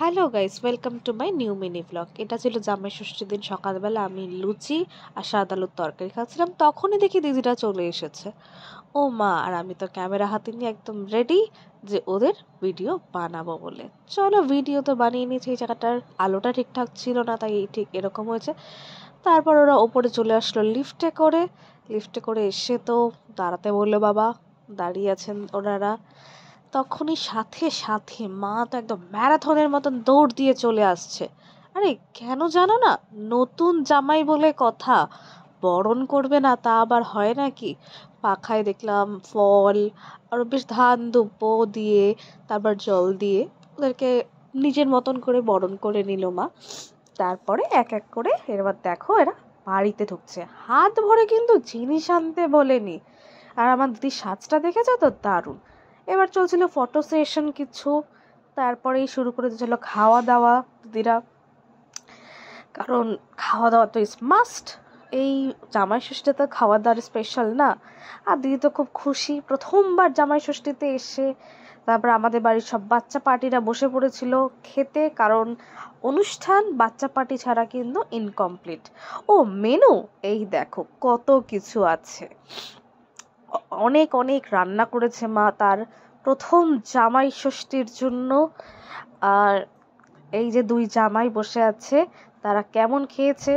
Hello guys, welcome to my new mini blog. এটা ছিল জামাই ষষ্ঠীর দিন সকালবেলা আমি লুচি আর সাদা আলুর তরকারি খাচ্ছিলাম, তখনই দেখি দিদিরা চলে এসেছে। ও মা, আর আমি তো ক্যামেরা হাতে নিয়ে একদম রেডি যে ওদের ভিডিও বানাবো বলে। চলো, ভিডিও তো বানিয়ে নিয়েছি। এই জায়গাটার আলোটা ঠিকঠাক ছিল না, তাই ঠিক এরকম হয়েছে। তারপর ওরা ওপরে চলে আসলো লিফটে করে এসে তো দাঁড়াতে বললো বাবা। দাঁড়িয়ে আছেন ওনারা। তখনই সাথে সাথে মা তো একদম ম্যারাথনের মতন দৌড় দিয়ে চলে আসছে। আরে কেন জানো না, নতুন জামাই বলে কথা, বরণ করবে না তা আবার হয় নাকি? পাখায় দেখলাম ফল আর বেশ ধান দুব্বো দিয়ে, তারপর জল দিয়ে ওদেরকে নিজের মতন করে বরণ করে নিল মা। তারপরে এক এক করে এবার দেখো এরা বাড়িতে ঢুকছে, হাত ভরে কিন্তু জিনিস আনতে বলেনি। আর আমার দিদির সাজটা দেখেছো তো, দারুণ। এবার চলছিল ফটো সেশন কিছু, তারপরেই শুরু করে দিয়েছিল খাওয়া দাওয়া দিদিরা, কারণ খাওয়া দাওয়া তো ইজ মাস্ট। এই জামাই ষষ্ঠীতে তো খাওয়া দাওয়ার স্পেশাল না। আর দিদি তো খুব খুশি, প্রথমবার জামাই ষষ্ঠীতে এসে। তারপর আমাদের বাড়ির সব বাচ্চা পার্টিরা বসে পড়েছিল খেতে, কারণ অনুষ্ঠান বাচ্চা পার্টি ছাড়া কিন্তু ইনকমপ্লিট। ও মেনু এই দেখো কত কিছু আছে, অনেক অনেক রান্না করেছে মা তার প্রথম জামাই ষষ্ঠীর জন্য। আর এই যে দুই জামাই বসে আছে, তারা কেমন খেয়েছে